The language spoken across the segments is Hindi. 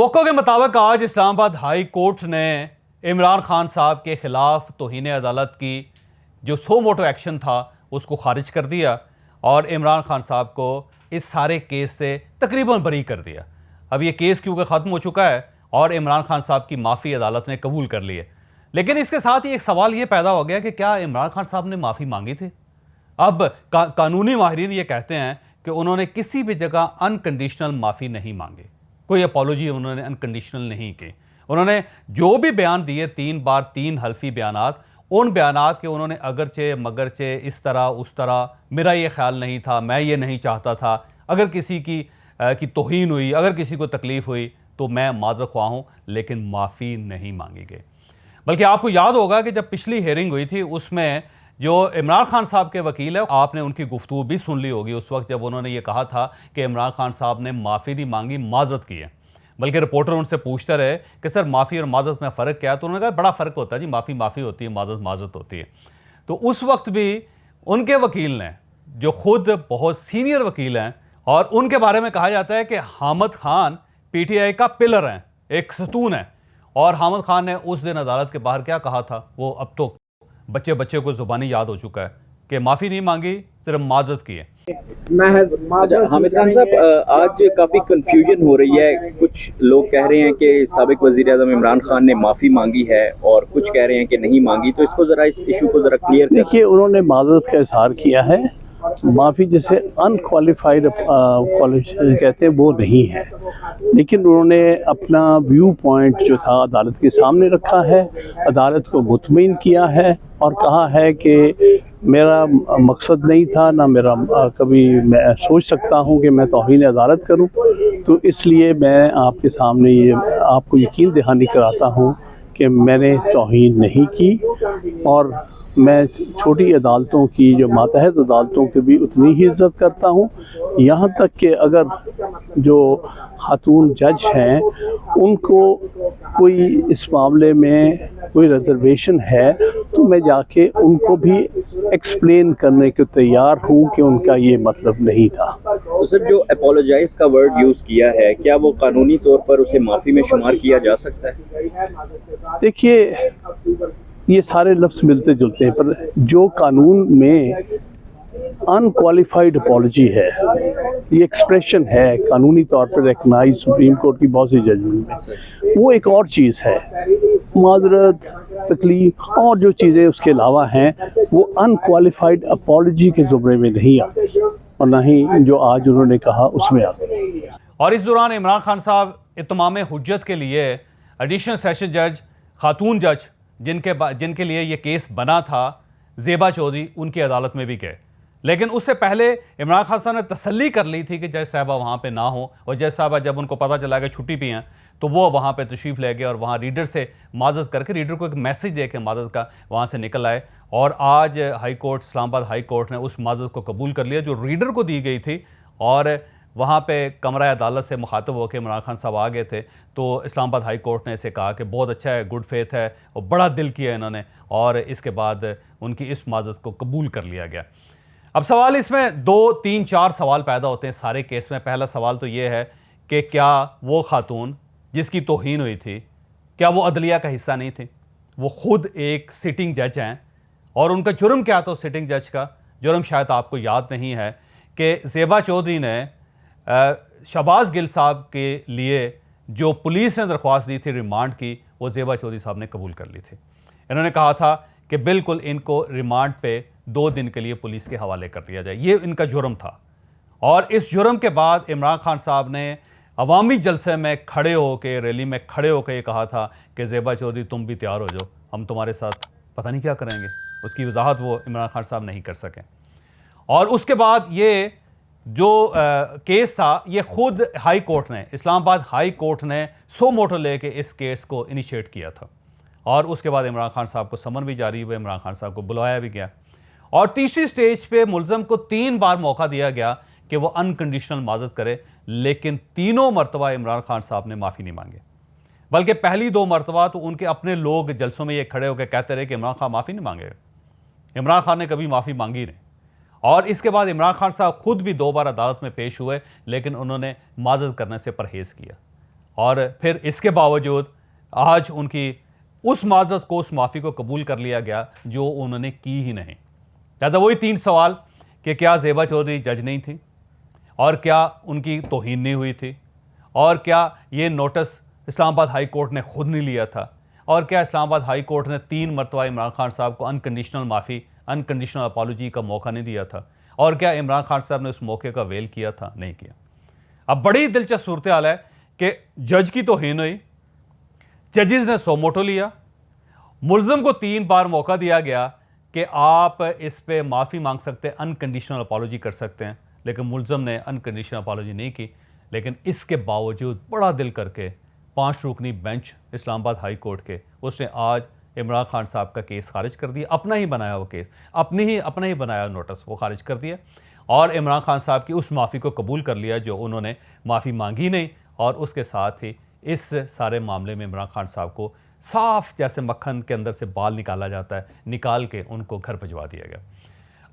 तवक्को के मुताबिक आज इस्लामाबाद हाई कोर्ट ने इमरान खान साहब के खिलाफ तौहीन अदालत की जो सो मोटो एक्शन था उसको खारिज कर दिया और इमरान खान साहब को इस सारे केस से तकरीबन बरी कर दिया। अब ये केस क्योंकि ख़त्म हो चुका है और इमरान खान साहब की माफ़ी अदालत ने कबूल कर ली है। लेकिन इसके साथ ही एक सवाल ये पैदा हो गया कि क्या इमरान खान साहब ने माफ़ी मांगी थी। अब कानूनी माहिरीन ये कहते हैं कि उन्होंने किसी भी जगह अनकंडीशनल माफ़ी नहीं मांगी, कोई अपॉलोजी उन्होंने अनकंडीशनल नहीं की। उन्होंने जो भी बयान दिए 3 बार 3 हल्फी बयानात, उन बयानात के उन्होंने अगरचे मगरचे इस तरह उस तरह, मेरा ये ख्याल नहीं था, मैं ये नहीं चाहता था, अगर किसी की तौहीन हुई, अगर किसी को तकलीफ़ हुई तो मैं माज़रत ख्वाह हूँ, लेकिन माफ़ी नहीं मांगी गई। बल्कि आपको याद होगा कि जब पिछली हेयरिंग हुई थी उसमें जो इमरान खान साहब के वकील है, आपने उनकी गुफ्तगू भी सुन ली होगी उस वक्त जब उन्होंने ये कहा था कि इमरान खान साहब ने माफ़ी नहीं मांगी, माज़रत की है। बल्कि रिपोर्टर उनसे पूछते रहे कि सर माफ़ी और माज़रत में फ़र्क क्या है, तो उन्होंने कहा बड़ा फ़र्क होता है जी, माफ़ी माफ़ी होती है, माज़रत माज़रत होती है। तो उस वक्त भी उनके वकील ने, जो खुद बहुत सीनियर वकील हैं, और उनके बारे में कहा जाता है कि हामिद खान PTI का पिलर हैं, एक सतून है। और हामिद खान ने उस दिन अदालत के बाहर क्या कहा था, वो अब तो बच्चे बच्चे को ज़ुबानी याद हो चुका है कि माफ़ी नहीं मांगी, सिर्फ माज़रत की है। हामिद खान साहब, आज काफ़ी कंफ्यूजन हो रही है। कुछ लोग कह रहे हैं कि साबिक वज़ीर-ए-आज़म इमरान खान ने माफ़ी मांगी है और कुछ कह रहे हैं कि नहीं मांगी। तो इसको ज़रा, इस इशू को ज़रा क्लियर करें। देखिए, उन्होंने माज़रत का इज़हार किया है। माफ़ी जिसे अनक्वालिफाइड कहते हैं वो नहीं है, लेकिन उन्होंने अपना व्यू पॉइंट जो था अदालत के सामने रखा है, अदालत को मुतमईन किया है और कहा है कि मेरा मकसद नहीं था, ना मेरा कभी मैं सोच सकता हूं कि मैं तौहीन अदालत करूं। तो इसलिए मैं आपके सामने ये आपको यकीन दहानी कराता हूं कि मैंने तौहीन नहीं की और मैं छोटी अदालतों की, जो मातहत अदालतों की भी उतनी ही इज़्ज़त करता हूँ। यहाँ तक कि अगर जो खातून जज हैं उनको कोई इस मामले में कोई रिजर्वेशन है तो मैं जाके उनको भी एक्सप्लेन करने को तैयार हूँ कि उनका ये मतलब नहीं था। तो सर, जो अपोलोजाइज का वर्ड यूज़ किया है, क्या वो कानूनी तौर पर उसे माफ़ी में शुमार किया जा सकता है? देखिए, ये सारे लफ्ज़ मिलते जुलते हैं, पर जो कानून में अनक्वालिफाइड अपॉलजी है, ये एक्सप्रेशन है कानूनी तौर पर रिकॉग्नाइज सुप्रीम कोर्ट की बहुत सी जजमेंट में, वो एक और चीज़ है। माजरत, तकलीफ और जो चीज़ें उसके अलावा हैं वो अनक्वालिफाइड अपॉलजी के ज़ुमरे में नहीं आती और ना ही जो आज उन्होंने कहा उसमें आती। और इस दौरान इमरान खान साहब इत्माम हुज्जत के लिए एडिशनल सेशन जज, खातून जज जिनके लिए ये केस बना था, ज़ेबा चौधरी, उनकी अदालत में भी गए। लेकिन उससे पहले इमरान खान साहब ने तसल्ली कर ली थी कि जज साहबा वहाँ पे ना हो, और जज साहबा जब उनको पता चला कि छुट्टी पे हैं तो वो वहाँ पे तशरीफ़ ले गए और वहाँ रीडर से माज़रत करके, रीडर को एक मैसेज दे के माज़रत का वहाँ से निकल आए। और आज high court, Islamabad high court ने उस माज़रत को कबूल कर लिया जो रीडर को दी गई थी। और वहाँ पे कमरा अदालत से मुखातब होकर इमरान खान साहब आ गए थे, तो इस्लामाबाद हाई कोर्ट ने इसे कहा कि बहुत अच्छा है, गुड फेथ है और बड़ा दिल किया इन्होंने, और इसके बाद उनकी इस माज़रत को कबूल कर लिया गया। अब सवाल इसमें 2, 3, 4 सवाल पैदा होते हैं सारे केस में। पहला सवाल तो ये है कि क्या वो खातून जिसकी तौहीन हुई थी, क्या वो अदलिया का हिस्सा नहीं थी? वो खुद एक सिटिंग जज हैं और उनका जुर्म क्या था? सिटिंग जज का जुर्म शायद आपको याद नहीं है कि ज़ेबा चौधरी ने शहबाज गिल साहब के लिए जो पुलिस ने दरख्वास्त दी थी रिमांड की, वो ज़ेबा चौधरी साहब ने कबूल कर ली थी। इन्होंने कहा था कि बिल्कुल इनको रिमांड पे 2 दिन के लिए पुलिस के हवाले कर दिया जाए, ये इनका जुर्म था। और इस जुर्म के बाद इमरान खान साहब ने अवामी जलसे में खड़े होकर, रैली में खड़े होकर ये कहा था कि ज़ेबा चौधरी तुम भी तैयार हो जाओ, हम तुम्हारे साथ पता नहीं क्या करेंगे। उसकी वजाहत वो इमरान खान साहब नहीं कर सके। और उसके बाद ये जो केस था, ये खुद हाई कोर्ट ने, इस्लामाबाद हाई कोर्ट ने सो मोटो लेके इस केस को इनिशिएट किया था। और उसके बाद इमरान खान साहब को समन भी जारी हुए, इमरान खान साहब को बुलाया भी गया और तीसरी स्टेज पे मुलज़म को 3 बार मौका दिया गया कि वो अनकंडीशनल माज़रत करे, लेकिन तीनों मरतबा इमरान खान साहब ने माफ़ी नहीं मांगे। बल्कि पहली 2 मरतबा तो उनके अपने लोग जलसों में ये खड़े होकर कहते रहे कि इमरान खान माफ़ी नहीं मांगे। इमरान खान ने कभी माफ़ी मांगी नहीं। और इसके बाद इमरान खान साहब खुद भी 2 बार अदालत में पेश हुए, लेकिन उन्होंने माज़रत करने से परहेज़ किया। और फिर इसके बावजूद आज उनकी उस माजरत को, उस माफ़ी को कबूल कर लिया गया जो उन्होंने की ही नहीं। लिहाजा वही 3 सवाल कि क्या ज़ेबा चौधरी जज नहीं थी, और क्या उनकी तौहीन नहीं हुई थी, और क्या ये नोटिस इस्लामाबाद हाई कोर्ट ने खुद नहीं लिया था, और क्या इस्लामाबाद हाई कोर्ट ने 3 मरतबा इमरान खान साहब को अनकंडीशनल माफ़ी, अनकंडीशनल अपॉलॉजी का मौका नहीं दिया था, और क्या इमरान खान साहब ने उस मौके का वेल किया था? नहीं किया। अब बड़ी दिलचस्प सूरत हाल है कि जज की तौहीन हुई, जजेस ने सो मोटो लिया, मुल्ज़िम को 3 बार मौका दिया गया कि आप इस पे माफ़ी मांग सकते हैं, अनकंडीशनल अपॉलॉजी कर सकते हैं, लेकिन मुल्ज़िम ने अनकंडीशनल अपॉलॉजी नहीं की। लेकिन इसके बावजूद बड़ा दिल करके 5 रुकनी बेंच इस्लामाबाद हाई कोर्ट के, उसने आज इमरान खान साहब का केस खारिज कर दिया। अपना ही बनाया वो केस, अपना ही बनाया नोटिस वो खारिज कर दिया, और इमरान खान साहब की उस माफ़ी को कबूल कर लिया जो उन्होंने माफ़ी मांगी नहीं। और उसके साथ ही इस सारे मामले में इमरान खान साहब को साफ जैसे मक्खन के अंदर से बाल निकाला जाता है, निकाल के उनको घर भिजवा दिया गया।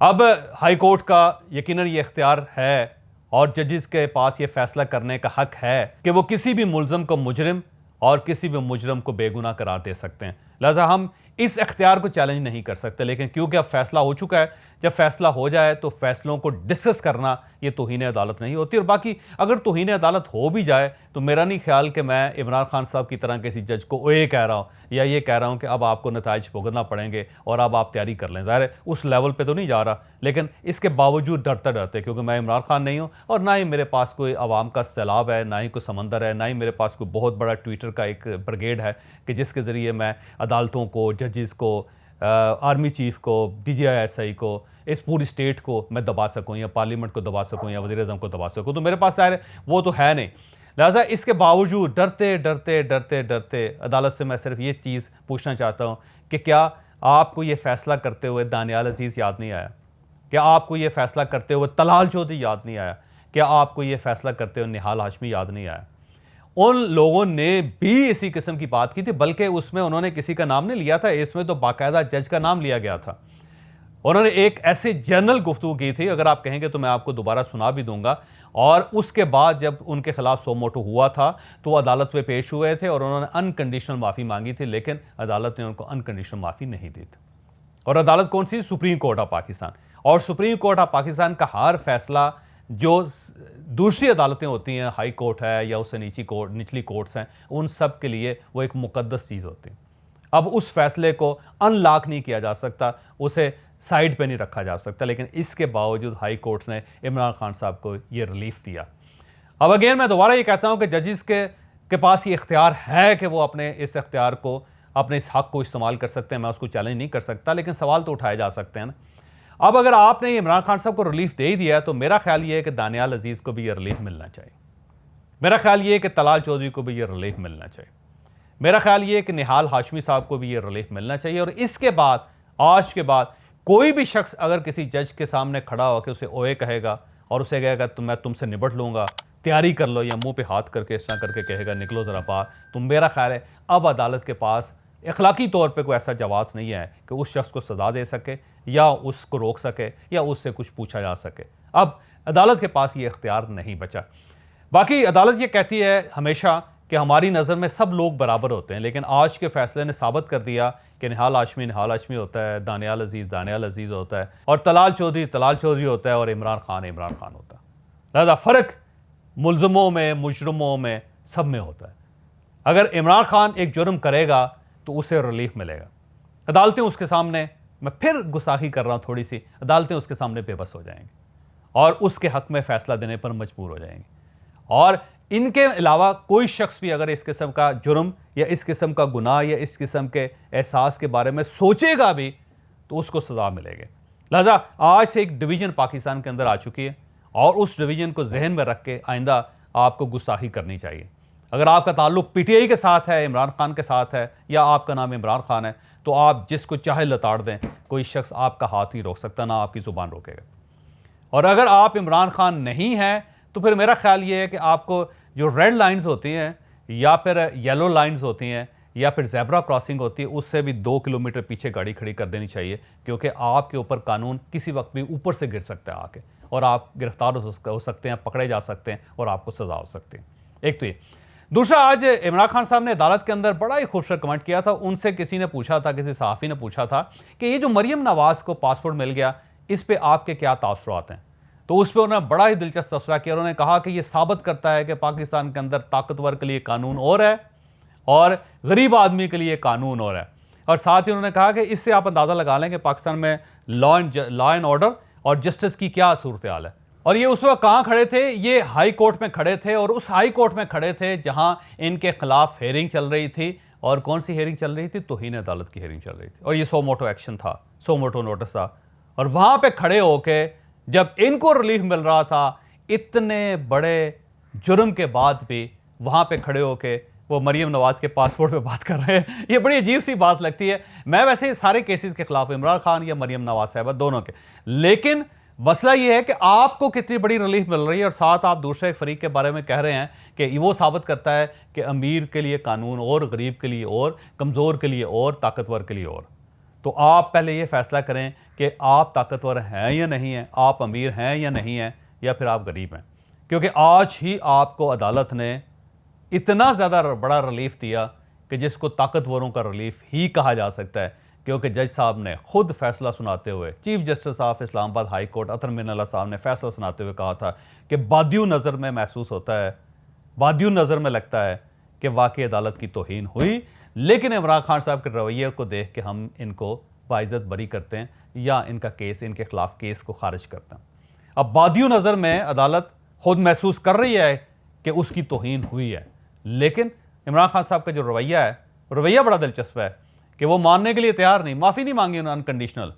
अब हाई कोर्ट का यकीनन ये इख्तियार है और जजेस के पास ये फैसला करने का हक है कि वो किसी भी मुल्ज़िम को मुजरिम और किसी भी मुजरिम को बेगुनाह करार दे सकते हैं। लिहाजा हम इस इख्तियार को चैलेंज नहीं कर सकते, लेकिन क्योंकि अब फैसला हो चुका है, जब फैसला हो जाए तो फैसलों को डिस्कस करना ये तौहीन अदालत नहीं होती। और बाकी अगर तौहीन अदालत हो भी जाए तो मेरा नहीं ख्याल कि मैं इमरान खान साहब की तरह किसी जज को ओए कह रहा हूँ या ये कह रहा हूँ कि अब आपको नताइज भुगतना पड़ेंगे और अब आप तैयारी कर लें। ज़ाहिर है उस लेवल पे तो नहीं जा रहा, लेकिन इसके बावजूद डरते डरते, क्योंकि मैं इमरान खान नहीं हूँ और ना ही मेरे पास कोई अवाम का सैलाब है, ना ही कोई समंदर है, ना ही मेरे पास कोई बहुत बड़ा ट्विटर का एक ब्रिगेड है कि जिसके ज़रिए मैं अदालतों को, जजेस को, आर्मी चीफ को, DGI को, इस पूरी स्टेट को मैं दबा सकूं या पार्लियामेंट को दबा सकूं या वज़ीर आज़म को दबा सकूं। तो मेरे पास सारे वो तो है नहीं। लिहाजा इसके बावजूद डरते डरते डरते डरते अदालत से मैं सिर्फ ये चीज़ पूछना चाहता हूं कि क्या आपको ये फ़ैसला करते हुए दानियाल अजीज़ याद नहीं आया? क्या आपको ये फ़ैसला करते हुए तलाल चौधरी याद नहीं आया? क्या आपको ये फ़ैसला करते हुए निहाल हाशमी याद नहीं आया? उन लोगों ने भी इसी किस्म की बात की थी, बल्कि उसमें उन्होंने किसी का नाम नहीं लिया था, इसमें तो बाकायदा जज का नाम लिया गया था। उन्होंने एक ऐसे जनरल गुफ्तगू की थी, अगर आप कहेंगे तो मैं आपको दोबारा सुना भी दूंगा। और उसके बाद जब उनके खिलाफ सो मोटो हुआ था तो अदालत में पेश हुए थे और उन्होंने अनकंडीशनल माफ़ी मांगी थी, लेकिन अदालत ने उनको अनकंडीशनल माफ़ी नहीं दी थी। और अदालत कौन सी? Supreme court of Pakistan. और सुप्रीम कोर्ट ऑफ पाकिस्तान का हर फैसला जो दूसरी अदालतें होती हैं, हाई कोर्ट है या उससे निचली कोर्ट्स हैं, उन सब के लिए वो एक मुकद्दस चीज़ होती है। अब उस फैसले को अनलॉक नहीं किया जा सकता, उसे साइड पे नहीं रखा जा सकता, लेकिन इसके बावजूद हाई कोर्ट ने इमरान खान साहब को ये रिलीफ दिया। अब अगेन मैं दोबारा ये कहता हूँ कि जजेस के पास ये इख्तियार है कि वो अपने इस इख्तियार को, अपने इस हक़ को इस्तेमाल कर सकते हैं। मैं उसको चैलेंज नहीं कर सकता, लेकिन सवाल तो उठाए जा सकते हैं ना। अब अगर आपने इमरान खान साहब को रिलीफ दे ही दिया तो मेरा ख्याल ये है कि दानियाल अजीज़ को भी ये रिलीफ मिलना चाहिए। मेरा ख्याल ये है कि तलाल चौधरी को भी ये रिलीफ मिलना चाहिए। मेरा ख्याल ये है कि निहाल हाशमी साहब को भी ये रिलीफ मिलना चाहिए। और इसके बाद, आज के बाद, कोई भी शख्स अगर किसी जज के सामने खड़ा होकर उसे ओए कहेगा और उसे कहेगा तो मैं तुमसे निपट लूँगा, तैयारी कर लो, या मुंह पे हाथ करके इस तरह करके कहेगा निकलो ज़रा बाहर, तो मेरा ख्याल है अब अदालत के पास अखलाकी तौर पे कोई ऐसा जवाब नहीं है कि उस शख्स को सज़ा दे सके या उसको रोक सके या उससे कुछ पूछा जा सके। अब अदालत के पास ये इख्तियार नहीं बचा। बाकी अदालत ये कहती है हमेशा कि हमारी नज़र में सब लोग बराबर होते हैं, लेकिन आज के फैसले ने साबित कर दिया कि निहाल हाशमी होता है, दानियाल अजीज़ होता है, और तलाल चौधरी होता है, और इमरान खान होता है। लिहाजा फ़र्क मुल्ज़िमों में, मुजरिमों में, सब में होता है। अगर इमरान खान एक जुर्म करेगा तो उसे रिलीफ मिलेगा। अदालतें उसके सामने, मैं फिर गुस्ताखी कर रहा हूँ थोड़ी सी, अदालतें उसके सामने बेबस हो जाएंगी और उसके हक़ में फ़ैसला देने पर मजबूर हो जाएंगी। और इनके अलावा कोई शख्स भी अगर इस किस्म का जुर्म या इस किस्म का गुनाह या इस किस्म के एहसास के बारे में सोचेगा भी तो उसको सज़ा मिलेगी। लिहाजा आज से एक डिवीज़न पाकिस्तान के अंदर आ चुकी है और उस डिवीज़न को जहन में रख के आइंदा आपको गुस्ताखी करनी चाहिए। अगर आपका ताल्लुक PTI के साथ है, इमरान खान के साथ है, या आपका नाम इमरान खान है, तो आप जिसको चाहे लताड़ दें, कोई शख्स आपका हाथ नहीं रोक सकता, ना आपकी ज़ुबान रोकेगा। और अगर आप इमरान खान नहीं हैं तो फिर मेरा ख्याल ये है कि आपको जो रेड लाइंस होती हैं या फिर येलो लाइंस होती हैं या फिर ज़ेब्रा क्रॉसिंग होती है, उससे भी 2 किलोमीटर पीछे गाड़ी खड़ी कर देनी चाहिए, क्योंकि आपके ऊपर कानून किसी वक्त भी ऊपर से गिर सकता है आके, और आप गिरफ्तार हो सकते हैं, पकड़े जा सकते हैं और आपको सज़ा हो सकती है। एक तो ये। दूसरा, आज इमरान खान साहब ने अदालत के अंदर बड़ा ही खूबसूरत कमेंट किया था। उनसे किसी ने पूछा था, किसी सहाफ़ी ने पूछा था कि ये जो मरियम नवाज़ को पासपोर्ट मिल गया, इस पे आपके क्या तासुरात हैं। तो उस पर उन्होंने बड़ा ही दिलचस्प तबसरा किया। उन्होंने कहा कि ये साबित करता है कि पाकिस्तान के अंदर ताकतवर के लिए कानून और है और गरीब आदमी के लिए कानून और है। और साथ ही उन्होंने कहा कि इससे आप अंदाज़ा लगा लें कि पाकिस्तान में लॉ एंड ऑर्डर और जस्टिस की क्या सूरत हाल है। और ये उस वक्त कहाँ खड़े थे? ये हाई कोर्ट में खड़े थे, और उस हाई कोर्ट में खड़े थे जहां इनके खिलाफ हेयरिंग चल रही थी। और कौन सी हेयरिंग चल रही थी? तौहीन अदालत की हेयरिंग चल रही थी, और ये सो मोटो एक्शन था, सो मोटो नोटिस था। और वहां पे खड़े होके जब इनको रिलीफ मिल रहा था, इतने बड़े जुर्म के बाद भी वहां पे खड़े होके वो मरियम नवाज़ के पासपोर्ट पे बात कर रहे हैं, ये बड़ी अजीब सी बात लगती है। मैं वैसे सारे केसेस के खिलाफ, इमरान खान या मरियम नवाज़ साहब दोनों के, लेकिन मसला ये है कि आपको कितनी बड़ी रिलीफ मिल रही है और साथ आप दूसरे एक फरीक के बारे में कह रहे हैं कि वो साबित करता है कि अमीर के लिए कानून और, गरीब के लिए और, कमज़ोर के लिए और, ताकतवर के लिए और। तो आप पहले ये फैसला करें कि आप ताकतवर हैं या नहीं हैं, आप अमीर हैं या नहीं हैं, या फिर आप गरीब हैं। क्योंकि आज ही आपको अदालत ने इतना ज़्यादा बड़ा रिलीफ दिया कि जिसको ताकतवरों का रिलीफ ही कहा जा सकता है। क्योंकि जज साहब ने खुद फैसला सुनाते हुए, chief justice of Islamabad high court Athar Minallah साहब ने फैसला सुनाते हुए कहा था कि बादियों नज़र में महसूस होता है, बादियों नज़र में लगता है कि वाकई अदालत की तौहीन हुई, लेकिन इमरान खान साहब के रवैये को देख के हम इनको बाइज़्ज़त बरी करते हैं या इनका केस, इनके खिलाफ केस को खारिज करते हैं। अब बादियों नज़र में अदालत खुद महसूस कर रही है कि उसकी तौहीन हुई है, लेकिन इमरान खान साहब का जो रवैया है, रवैया बड़ा दिलचस्प है कि वो मानने के लिए तैयार नहीं, माफ़ी नहीं मांगी उन्होंने अनकंडीशनल।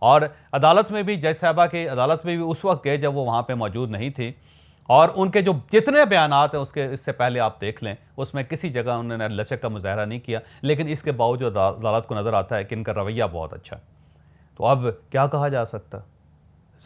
और अदालत में भी, जज साहबा के अदालत में भी उस वक्त गए जब वो वहाँ पे मौजूद नहीं थी, और उनके जो जितने बयानात हैं उसके इससे पहले आप देख लें, उसमें किसी जगह उन्होंने लचक का मुजाहरा नहीं किया, लेकिन इसके बावजूद अदालत को नज़र आता है कि इनका रवैया बहुत अच्छा है। तो अब क्या कहा जा सकता है?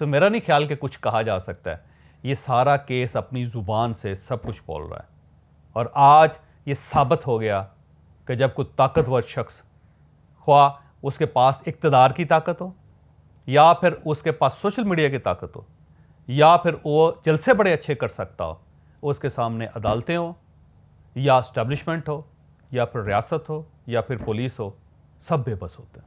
सो मेरा नहीं ख्याल कि कुछ कहा जा सकता है। ये सारा केस अपनी ज़ुबान से सब कुछ बोल रहा है, और आज ये साबित हो गया कि जब कोई ताकतवर शख्स, ख्वाह उसके पास इक़्तिदार की ताकत हो, या फिर उसके पास सोशल मीडिया की ताकत हो, या फिर वो जलसे बड़े अच्छे कर सकता हो, उसके सामने अदालतें हो, या इस्टेब्लिशमेंट हो, या फिर रियासत हो, या फिर पुलिस हो, सब बेबस होते हैं।